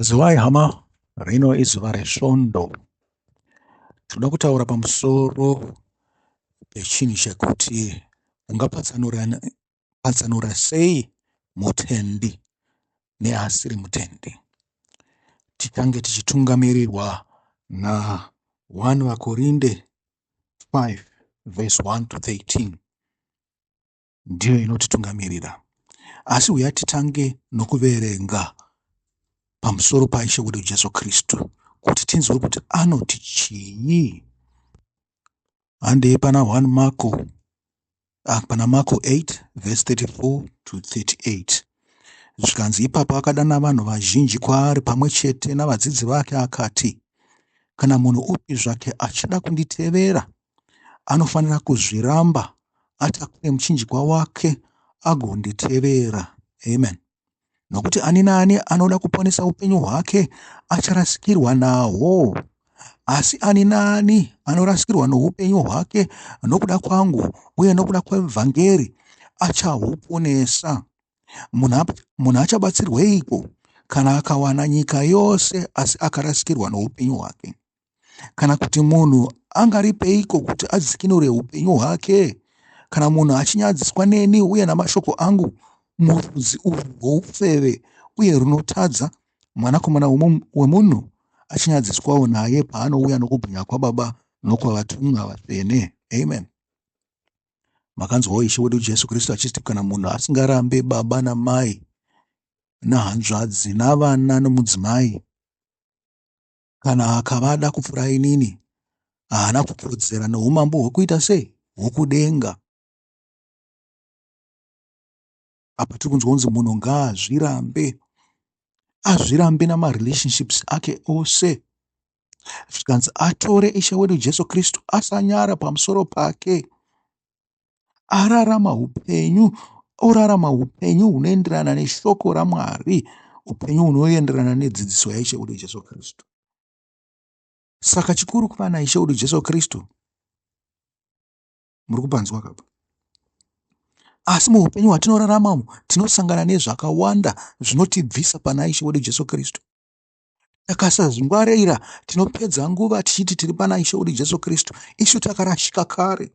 Zuva hama, rino izuva cheSvondo. Tinoda kutaura pamusoro pechinhu chekuti ungapatsanura sei mutendi neasiri mutendi. Tichange tichitungamirirwa na 1 Vakorinde 5 verse 1 to 13. Ndiyo inotitungamirira. Asi uya titange nokuverenga pamusoro paishe wedu Jesu Kristu, kuti tinzwe kuti anoti chii. Handei pana 1 Mako, pana Mako 8 verse 34 to 38. Zvikanzi ipapo akadana vanhu vazhinji kwaari pamwe chete navadzidzi vake akati, kana munhu upi zvake achida kunditevera, anofanira kuzviramba, atakure muchinjikwa wake agonditevera. Amen. Nokuti ani naani anoda kuponesa upenyu hwake acharasikirwa nahwo, asi ani naani anorasikirwa noupenyu hwake nokuda kwangu uye nokuda kweVhangeri achahuponesa. Munhu achabatsirweiko kana akawana nyika yose asi akarasikirwa noupenyu hwake? Kana kuti munhu angaripeiko kuti adzikinure upenyu hwake? Kana munhu achinyadziswa neni uye namashoko angu murudzi urwu rwoufeve uye runotadza, mwanakomana wemunhu achinyadziswawo naye paanouya nokubwinya kwababa nokwavatumwa vatsvene. Amen. Makanzwawo Ishe wedu Jesu Kristu achiti, kana munhu asingarambe baba namai nahanzvadzi navana nomudzimai, kana akavada kupfuura inini, haana kukodzera noumambo hwokuita sei? Hwokudenga. Apa tiri kunzwa kunzi munhu ngaazvirambe, azvirambe namarelationships ake ose. Zvikanzi atore Ishe wedu Jesu Kristu asanyara pamusoro pake, orarama upenyu hunoenderana neshoko raMwari, upenyu hunoenderana nedzidziso yaIshe wedu Jesu Kristu. Saka chikuru kuva naIshe wedu Jesu Kristu. Muri kupanzwa kapa? Asi muupenyu hwatinorarama tinosangana nezvakawanda zvinotibvisa pana Ishe wedu Jesu Kristu. Takasazvingwarira tinopedza nguva tichiti tiri pana Ishe wedu Jesu Kristu, isu takarashika kare.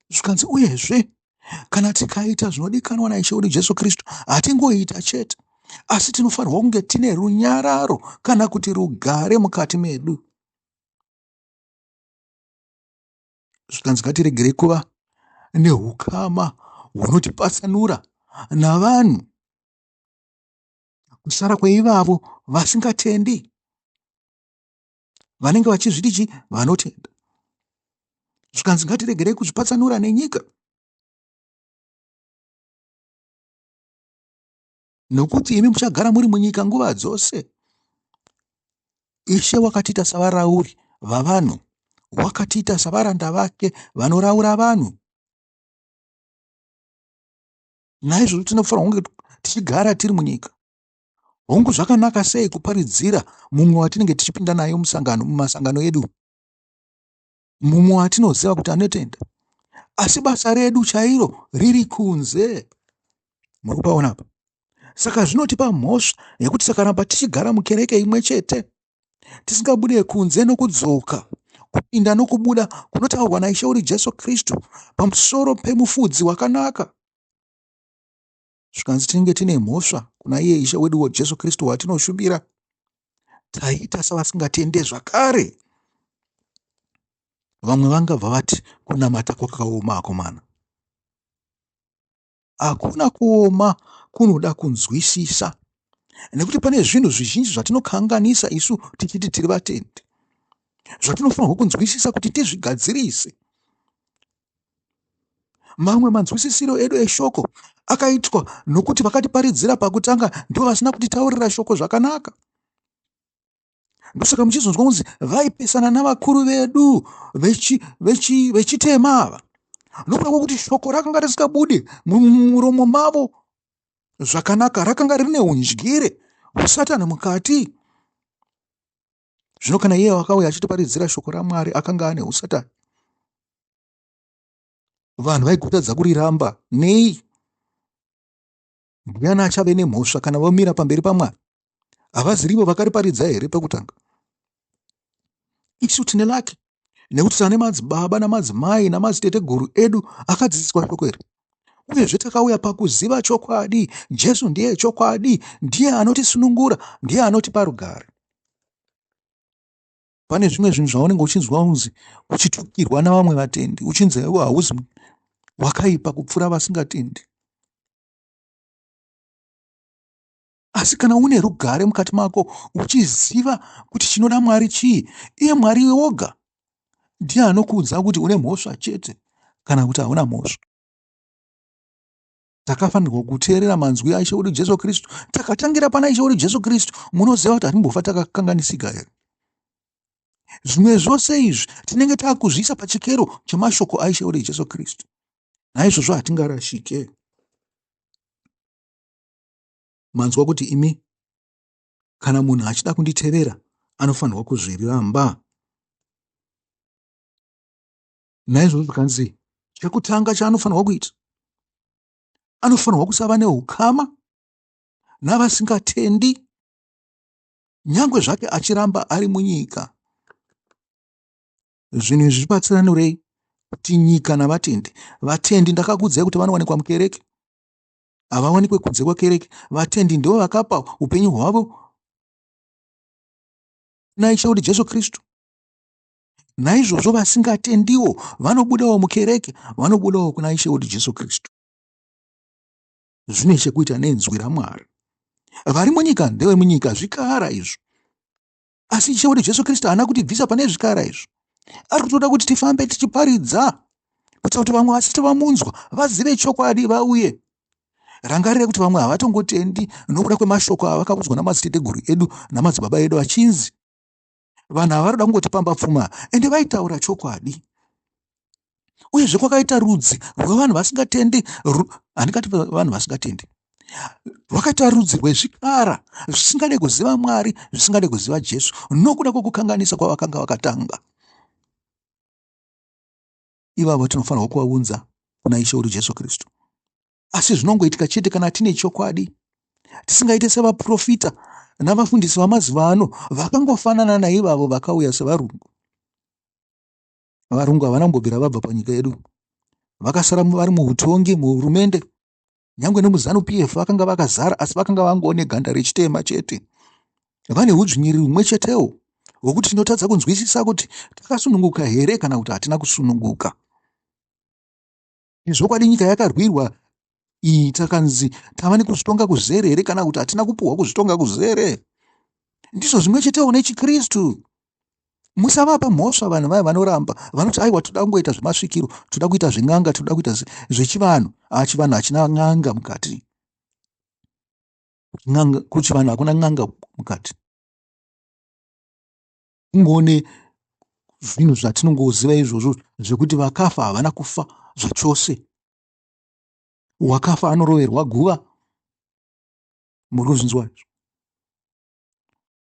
Zvikanzi uyezve, kana tikaita zvinodikanwa naIshe wedu Jesu Kristu, hatingoita chete, asi tinofanirwa kunge tine runyararo kana kuti rugare mukati medu. Zvikanzi ngatiregere kuva nehukama hunotipatsanura navanhu, kusara kweivavo vasingatendi, vanenge vachizviti vanotenda. Zvikanzi ngatiregerei kuzvipatsanura nenyika, nokuti imi muchagara muri munyika nguva dzose. Ishe wakatiita savarauri vavanhu, wakatiita savaranda vake vanoraura vanhu. Naizvozvo tinofanirwa kunge tichigara tiri munyika. Hongu zvakanaka sei kuparidzira mumwe watinenge tichipinda naye mumasangano edu, mumwe watinoziva kuti anotenda, asi basa redu chairo riri kunze. Muri kupaona apa? Saka zvinotipa mhosva yekuti sakaramba tichigara mukereke imwe chete, tisingabude kunze nokudzoka, kupinda nokubuda kunotaurwa naIshe wedu Jesu Kristu pamusoro pemufudzi wakanaka. Zvikanzi tinenge tine mhosva kuna iye Ishe wedu Jesu Kristu watinoshumira, taita savasingatende zvakare. Vamwe vangabva vati kunamata kwakaoma akomana. Hakuna kuoma, kunoda kunzwisisa. Nekuti pane zvinhu zvizhinji zvatinokanganisa isu tichiti tiri vatendi, zvatinofanirwa kunzwisisa kuti tizvigadzirise. Mamwe manzwisisiro edu eshoko akaitwa nokuti vakatiparidzira pakutanga ndivo vasina kutitaurira shoko zvakanaka. Ndosaka muchizonzwa kunzi vaipesana navakuru vedu vechitema ava, nokuda kwokuti shoko rakanga risikabude mumuromo mavo zvakanaka, rakanga rine hundyire husatani mukati. Zvino kana iye wakauya achitiparidzira shoko raMwari akanga ane husatani, vanhu vaigotadza kuriramba nei? Ndiani achave nemhosva kana vomira pamberi paMwari? Havazirivo vakariparidza here pekutanga? Isu tine lake, nekuti tane madzibaba namadzimai namadziteteguru edu akadzidziswa shoko iri. Uyezve takauya pakuziva chokwadi. Jesu ndiye chokwadi, ndiye anotisunungura, ndiye anotipa rugare. Pane zvimwe zvinhu zvaunenge uchinzwa unzi uchitukirwa navamwe vatendi, uchinzi iwe hauzi wakaipa kupfuura vasingatendi. Asi kana une rugare mukati mako, uchiziva kuti chinoda Mwari chii, iye Mwari woga ndiye anokuudza kuti une mhosva chete kana kuti hauna mhosva. Takafanirwa kuteerera manzwi aishe wedu Jesu Kristu. Takatangira pana Ishe wedu Jesu Kristu, munoziva kuti hatimbofa takakanganisika here. Zvimwe zvose izvi tinenge takuzviisa pachikero chemashoko aishe wedu Jesu Kristu. Naizvozvo hatingarashike. Manzwa kuti imi, kana munhu achida kunditevera, anofanirwa kuzviramba. Naizvozvo zvakanzi, chekutanga chaanofanirwa kuita, anofanirwa kusava nehukama navasingatendi, nyangwe zvake achiramba ari munyika. Zvinhu izvi zvibatsiranurei kuti nyika navatendi. Vatendi ndakakuudzai kuti vanowanikwa mukereke, havawanikwe kunze kwekereke. Vatendi ndivo vakapa upenyu hwavo naishe wedu Jesu Kristu. Naizvozvo vasingatendiwo vanobudawo mukereke, vanobudawo kuna Ishe wedu Jesu Kristu. Zvine chekuita nenzwi raMwari. Vari munyika ndewe munyika, zvikara izvo. Asi Ishe wedu Jesu Kristu haana kutibvisa pane zvikara izvo. Ari kutoda kuti tifambe tichiparidza, kuitira kuti vamwe vasati vamunzwa vazive chokwadi vauye. Rangarire kuti vamwe havatongotendi nokuda kwemashoko avakaudzwa namadziteteguru edu namadzibaba edu achinzi vanhu havaroda kungotipamba pfuma, ende vaitaura chokwadi. Uyezve kwakaita rudzi rwevanhu vasingatendi, handingati vanhu vasingatendi, rwakaita rudzi rwezvikara zvisingade kuziva Mwari, zvisingade kuziva Jesu, nokuda kwokukanganisa kwavakanga vakatanga. Ivavo tinofanirwa kuvaunza kuna Ishe wedu Jesu Kristu. Asi zvinongoitika chete kana tine chokwadi. Tisingaite sevaprofita navafundisi vamazuva ano vakangofanana naivavo vakauya sevarungu. Varungu havana kumbobvira vabva panyika yedu, vakasara vari muhutongi, muhurumende, nyangwe nemuzanu PF vakanga vakazara, asi vakanga vangoone ganda rechitema chete. Vane hudzvinyiriri humwe chetewo hwokuti tinotadza kunzwisisa kuti takasununguka here kana kuti hatina kusununguka. Zvokwadi nyika yakarwirwa iyi takanzi tava nekuzvitonga kuzere here kana kuti hatina kupuhwa kuzvitonga kuzere. Ndizvo zvimwe chetewo nechiKristu. Musavapa mhosva vanhu vaya vanoramba vanoti aiwa toda kungoita zvemasvikiro, toda kuita zven'anga, toda kuita zvechivanhu. Chivanhu hachina n'anga mukati. Kuchivanhu hakuna n'anga mukati. Ungoone zvinhu zvatinongoziva izvozvo zvekuti vakafa havana kufa zvachose. Wakafa anoroverwa guva. Muri kuzvinzwa izvo.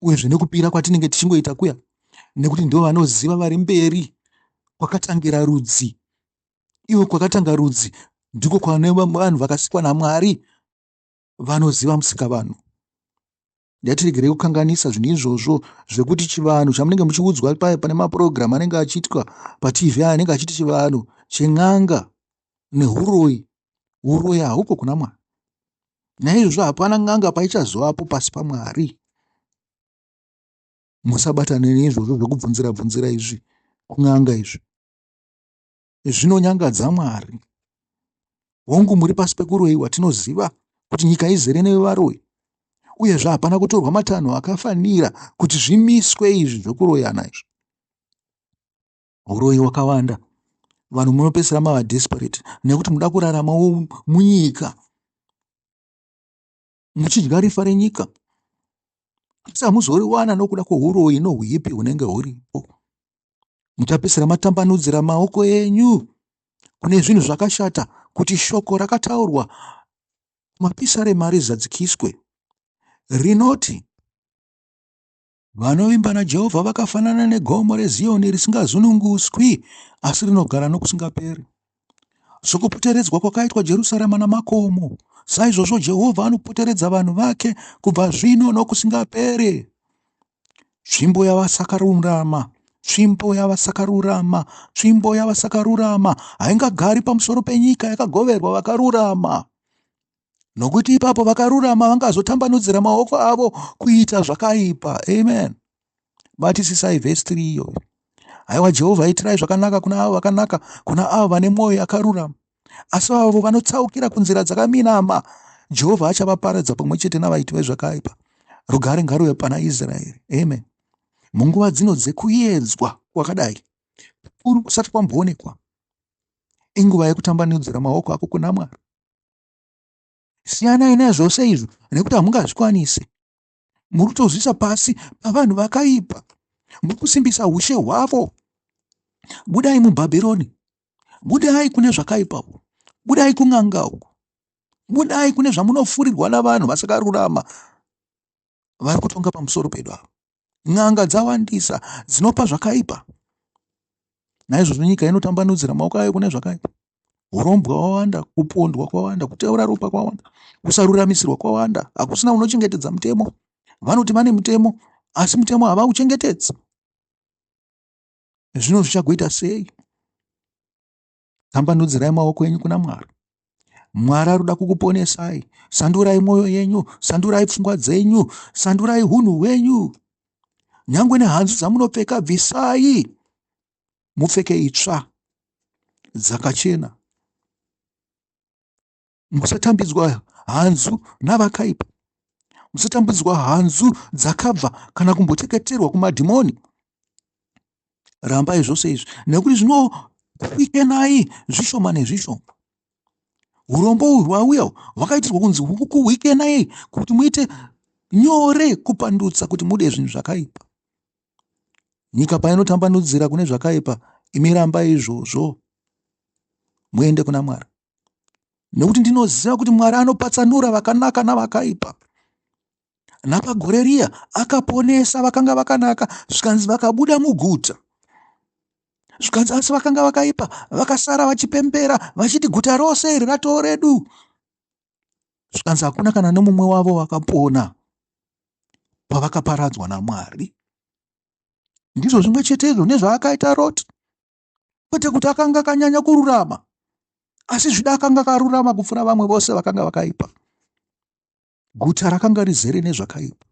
Uyezve nekupira kwatinenge tichingoita kuya, nekuti ndo vanoziva vari mberi kwakatangira rudzi. Iwo kwakatanga rudzi ndiko kwane vanhu vakasikwa naMwari vanoziva musikavanhu. Ngatiregerei kukanganisa zvinhu izvozvo zvekuti chivanhu chamunenge muchiudzwa paya pane mapurogiramu anenge achiitwa paTV anenge achiti chivanhu chen'anga nehuroyi. Uroyi hauko kuna Mwari. Naizvozvo hapana n'anga paichazovapo pasi paMwari. Musabatane neizvozvo zvekubvunzira bvunzira izvi kun'anga izvi. Zvinonyangadza Mwari. Hongu muri pasi pekuroyi watinoziva kuti nyika izere nevaroyi. Uyezve hapana kutorwa matanho akafanira kuti zvimiswe izvi zvekuroyana izvi. Uroyi wakawanda. Vanhu munopesera mava desperate nekuti muda kurarama munyika muchidya rifa renyika. Asi hamuzoriwana nokuda kwohuroyi nohuipi hunenge huripo. Muchapesera matambanudzira maoko enyu kune zvinhu zvakashata kuti shoko rakataurwa mapisa remari zadzikiswe. Rinoti vanovimba naJehovha vakafanana negomo reZioni risingazununguswi, asi rinogara nokusingaperi. sokupoteredzwa kwakaitwa Jerusarema namakomo, saizvozvo Jehovha anopoteredza vanhu vake kubva zvino nokusingapere. Tsvimbo yavasakarurama, tsvimbo yavasakarurama, tsvimbo yavasakarurama haingagari pamusoro penyika yakagoverwa vakarurama, nokuti ipapo vakarurama vangazotambanudzira maoko avo kuita zvakaipa. Amen. Batisisai vhesi 3 iyo. Haiwa, Jehovha itirai zvakanaka kuna avo vakanaka, kuna avo vane mwoyo yakarurama. Asi avo vanotsaukira kunzira dzakaminama, Jehovha achavaparadza pamwe chete navaiti vezvakaipa. Rugare ngaruve pana Israeri. Amen. Munguva dzino dzekuedzwa kwakadai, kuri kusati kwamboonekwa, inguva yekutambanudzira maoko ako kuna Mwari. Siyanai nezvose izvo nekuti hamungazvikwanisi. Muri kutozvisa pasi pavanhu vakaipa, muri kusimbisa ushe hwavo. Budai muBhabhironi, budai kune zvakaipa, budai kun'anga uku, budai kune zvamunofurirwa navanhu vasakarurama vari kutonga pamusoro pedu avo. N'anga dzawandisa dzinopa zvakaipa. Naizvozvo nyika inotambanudzira maoko ayo kune zvakaipa. Urombwa hwawanda, kupondwa kwawanda, kuteura ropa kwawanda, kusaruramisirwa kwawanda. Hakusina unochengetedza mutemo. Vanoti vane mutemo, asi mutemo havauchengetedzi. Zvino zvichagoita sei? Tambanudzirai maoko enyu kuna Mwari. Mwari arikuda kukuponesai. Sandurai mwoyo yenyu, sandurai pfungwa dzenyu, sandurai hunhu hwenyu. Nyangwe nehanzu dzamunopfeka bvisai, mupfeke itsva dzakachena. Musatambidzwa hanzu navakaipa. Musatambidzwa hanzu dzakabva kana kumboteketerwa kumadhimoni. Rambai zvose izvi, nekuti zvinokuwikenai zvishoma nezvishoma. Urombo uhu hwauya hwakaitirwa kunzi hukuwikenai kuti muite nyore kupandutsa kuti mude zvinhu zvakaipa. Nyika painotambanudzira kune zvakaipa, imi rambai izvozvo, muende kuna Mwari. Nekuti ndinoziva kuti Mwari anopatsanura vakanaka navakaipa. Napagore riya akaponesa vakanga vakanaka, zvikanzi vakabuda muguta. Zvikanzi asi vakanga vakaipa vakasara vachipembera vachiti guta rose iri ratoo redu. Zvikanzi hakuna kana nemumwe wavo wakapona pavakaparadzwa naMwari. Ndizvo zvimwe chetezvo nezvaakaita Roti. Kwete kuti akanga akanyanya kururama, asi zvida akanga akarurama kupfuura vamwe vose vakanga vakaipa. Guta rakanga rizere nezvakaipa.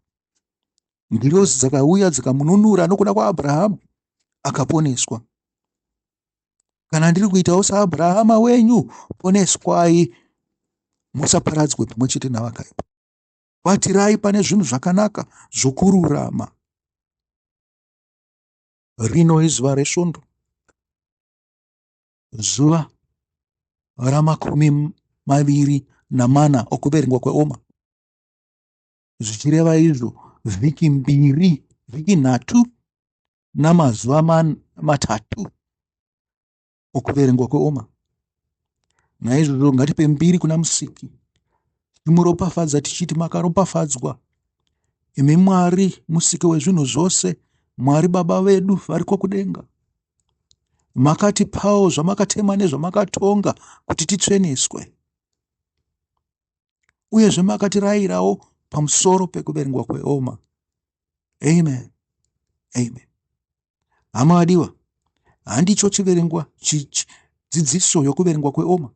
Ngirozi dzakauya dzikamununura nokuda kwaAbhurahama, akaponeswa. Kana ndiri kuitawo saAbhurahama wenyu, poneswai, musaparadzwe pamwe chete navakaipa. Batirai pane zvinhu zvakanaka zvokururama. Rino izuva reSvondo, zuva ramakumi maviri namana okuverengwa kweOmer. Zvichireva izvo vhiki 2, vhiki 3 namazuva 3 okuverengwa kweOmer. Naizvozvo ngatipe 2 kuna Musiki, timuropafadza tichiti makaropafadzwa, imi Mwari Musiki wezvinhu zvose, Mwari Baba vedu variko kudenga. Makatipawo zvamakatema nezvamakatonga kuti titsveneswe, uyezve makatirayirawo pamusoro pekuverengwa kweOmer. Amen. Amen. Hama adiwa, handicho chiverengwa dzidziso yokuverengwa kweOmer,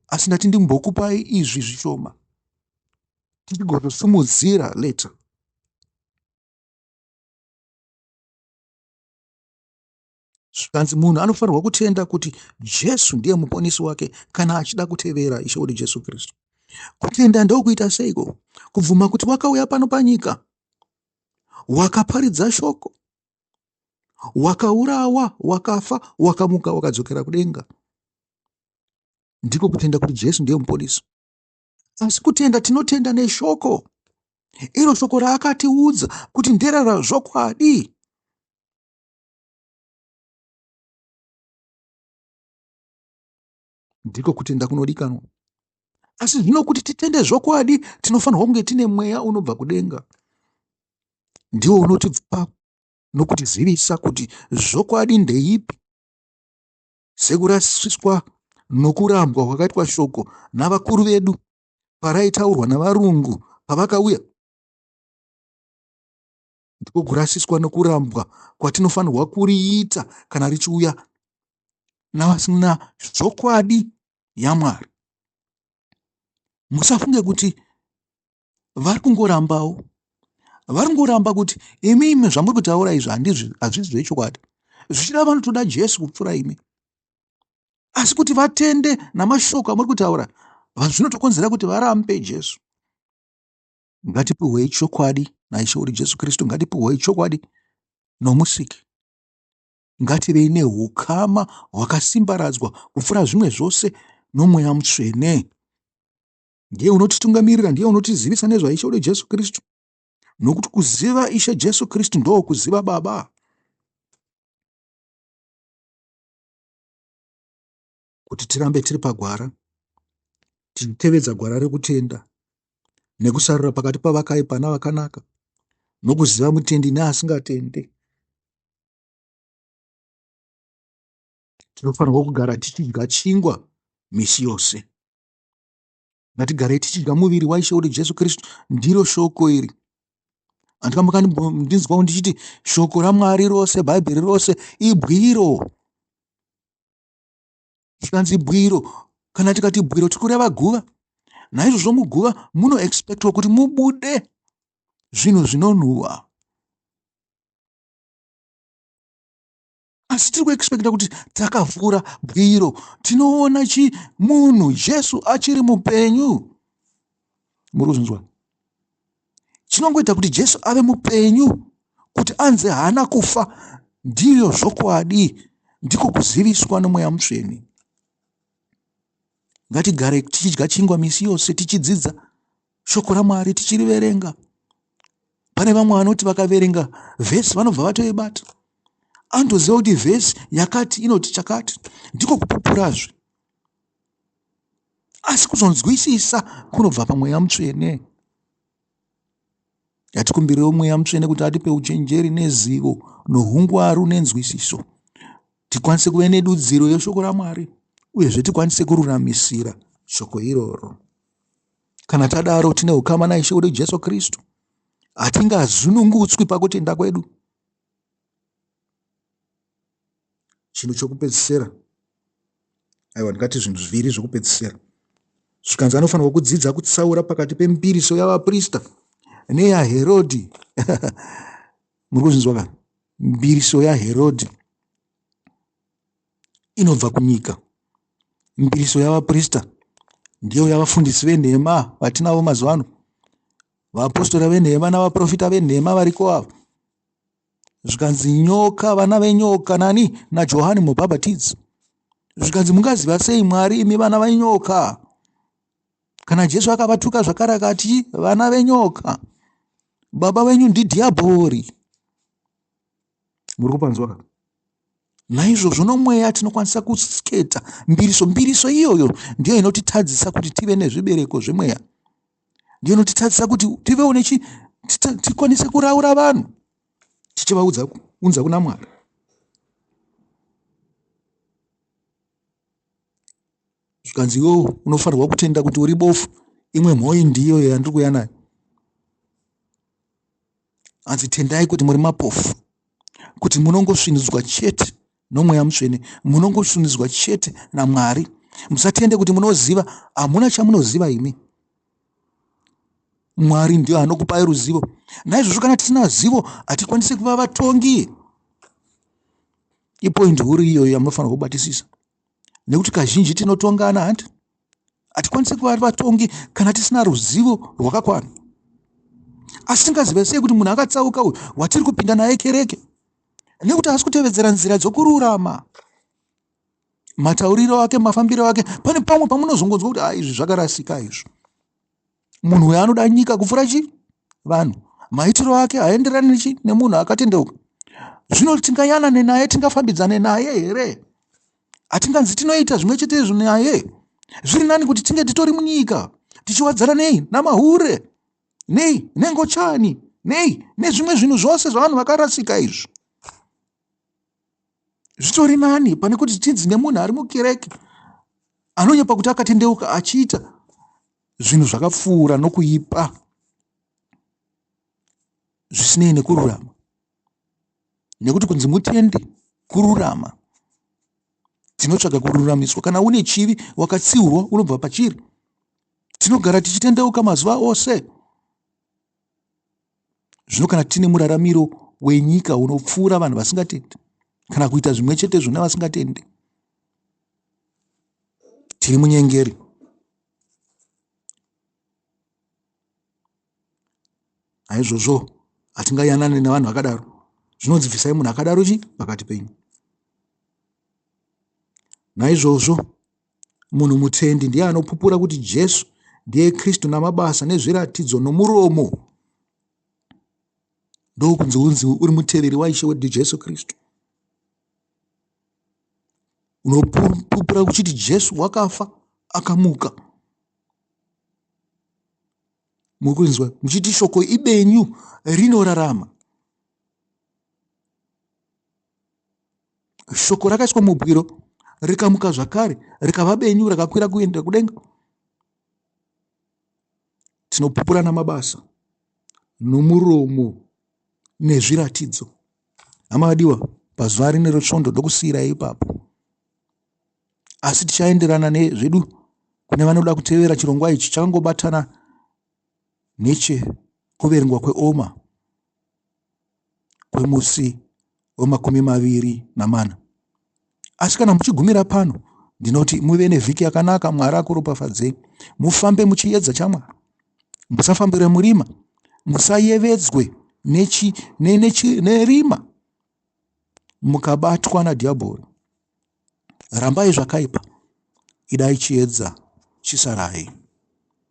asi ndati ndimbokupai izvi zvishoma tichigotosimudzira leta. Zvikanzi munhu anofanirwa kutenda kuti Jesu ndiye muponesi wake kana achida kutevera Ishe wedu Jesu Kristu. Kutenda ndokuita seiko? Kubvuma kuti wakauya pano panyika, wakaparidza shoko, wakaurawa, wakafa, wakamuka, wakadzokera kudenga. Ndiko kutenda kuti Jesu ndiye muponesi. Asi kutenda tinotenda neshoko. Iro shoko raakatiudza kuti nderera zvokwadi. Ndiko kutenda kunodikanwa. Asi zvino kuti titende zvokwadi, tinofanirwa kunge tine mweya unobva kudenga. Ndiwo unotipa nokutizivisa kuti zvokwadi ndeipi, sekurasiswa nokurambwa kwakaitwa shoko navakuru vedu paraitaurwa navarungu pavakauya. Ndiko kurasiswa nokurambwa kwatinofanirwa kuriita kana richiuya navasina zvokwadi yaMwari. Musafunge kuti vari kungorambawo, vari kungoramba kuti imi zvamuri kutaura izvi hazvisi zvechokwadi, zvichida vanotoda Jesu kupfuura imi. Asi kuti vatende namashoko amuri kutaura, zvinotokonzera kuti varambe Jesu. Ngatipiwei chokwadi naIshe wedu Jesu Kristu, ngatipiwei chokwadi nomusiki. Ngativei neukama hwakasimbaradzwa kupfuura zvimwe zvose noMweya Mutsvene. Ndiye unotitungamirira, ndiye unotizivisa nezvaIshe wedu Jesu Kristu. Nokuti kuziva Ishe Jesu Kristu ndo kuziva Baba. Kuti tirambe tiri pagwara, tichitevedza gwara rekutenda, nekusarura pakati pavakaipa navakanaka, nokuziva mutendi neasingatende. Tinofanirwa kugara tichidya chingwa misi yose. Ngatigare tichidya muviri waIshe wedu Jesu Kristu. Ndiro shoko iri. Ndinzwa ndichiti shoko raMwari rose, Bhaibheri rose ibwiro. Tikanzi bwiro, kana tikati bwiro tikureva guva. Naizvozvo muguva muno expectwa kuti mubude zvinhu zvinonhuhwa. Asi tiri kuexpecta kuti takavhura bwiro tinoona munhu Jesu achiri mupenyu. Muri kuzvinzwa? Chinongoita kuti Jesu ave mupenyu, kuti anze haana kufa, ndiyo zvokwadi, ndiko kuziviswa noMweya Mutsvene. Ngatigare tichidya chingwa misi yose, tichidzidza shoko raMwari, tichiriverenga. Pane vamwe vanoti vakaverenga vhesi vanobva vatoibata. Andoziva kuti vhesi yakati inoti chakati, ndiko kupupurazve. Asi kuzonzwisisa kunobva paMweya Mutsvene. Yatikumbirirewo Mweya Mutsvene kuti atipe uchenjeri nezivo nohungwaru nenzwisiso, tikwanise kuve nedudziro yeshoko raMwari, uyezve tikwanise kururamisira shoko iroro. Kana tadaro tine ukama naIshe wedu Jesu Kristu, hatingazunungutswi pakutenda kwedu. Chinhu chokupedzisira, aiwa, ndingati zvinhu zviviri zvokupedzisira. Zvikanzi anofanirwa kudzidza kutsaura pakati pembiriso yavaprista neyaHerodhi. Muri kuzvinzwa kana? Mbiriso yaHerodhi inobva kunyika. Mbiriso yavaprista ndiyo yavafundisi venhema vatinavo mazuva ano, vaapostoli venhema navaprofita venhema variko ava. Zvikanzi nyoka, vana venyoka, nani naJohani Mubhabhatidzi. Zvikanzi mungaziva sei Mwari imi vana venyoka? Kana Jesu akavatuka zvakare akati vana venyoka, baba venyu ndidhiabhori. Muri kupanzwa? Naizvozvo noMweya tinokwanisa kusketa mbiriso iyoyo ndiyo inotitadzisa kuti tive nezvibereko zvemweya. Ndiyo inotitadzisa kuti tivewo tikwanise kuraura vanhu tichivaudza kuna Mwari. Zvikanzi iwewe unofanirwa kutenda kuti uri bofu, imwe mhoyi ndiyo yandiri kuuya nayo. Anzi tendai kuti muri mapofu, kuti munongosvinidzwa chete noMweya Mutsvene, munongosvinidzwa chete naMwari. Musatende kuti munoziva, hamuna chamunoziva imi. Mwari ndiyo anokupai ruzivo. Naizvozvo kana tisina zivo hatikwanisi kuva vatongi. Ipoindi huru iyoyo yamunofanirwa kubatisisa. Nekuti kazhinji tinotongana handi. Hatikwanisi kuva vatongi kana tisina ruzivo rwakakwana. Asi tingaziva sei kuti munhu akatsauka uyu watiri kupinda naye kereke? Nekuti asi kutevedzera nzira dzokururama. Matauriro ake, mafambiro ake, pane pamwe pamunozongonzwa kuti izvi zvakarasika izvi. Munhu uyu anoda nyika kupfuura vanhu. Maitiro ake haenderani nemunhu akatendeuka. Zvino tingayanane naye, tingafambidzane naye here? Hatinganzi tinoita zvimwe chetezvo naye. Zviri nani kuti tinge titori munyika tichiwadzana namahure, nengochani, nezvimwe zvinhu zvose zvavanhu vakarasika izvi. Zvitori nani pane kuti tidzi nemunhu ari mukereke anonyepa kuti akatendeuka achiita zvinhu zvakapfuura nokuipa zvisinei nekururama, nekuti kunzi mutendi kururama. Tinotsvaga kururamiswa. Kana une chivi wakatsiurwa unobva pachiri. Tinogara tichitendeuka mazuva ose. Zvino kana tine muraramiro wenyika unopfuura vanhu vasingatendi, kana kuita zvimwe chetezvo navasingatendi, tiri munyengeri. Naizvozvo hatingayanane nevanhu vakadaro. Zvinonzi bvisai munhu akadaro pakati penyu. Naizvozvo munhu mutendi ndiye anopupura kuti Jesu ndiye Kristu namabasa nezviratidzo nomuromo. Ndokunzi unzi uri muteveri waIshe wedu Jesu Kristu. Unopupura kuti Jesu wakafa akamuka. Mukunzwa muchiti shoko ibenyu rinorarama. Shoko rakaiswa mubwiro rikamuka zvakare rikava benyu rakakwira kuenda kudenga. Tinopupura namabasa nomuromo nezviratidzo. Hama vadiwa, pazuva rine reSvondo ndokusiyira ipapo. Asi tichaenderana nezvedu kune vanoda kutevera chirongwa ichi changobatana nechekuverengwa kweOmer kwemusi we24. Asi kana muchigumira pano, ndinoti muve nevhiki yakanaka. Mwari akuropafadzei. Mufambe muchiedza chaMwari. Musafambire murima. Musayevedzwe nerima mukabatwa nadhiabhori. Rambai zvakaipa. Idai chiedza chisarai.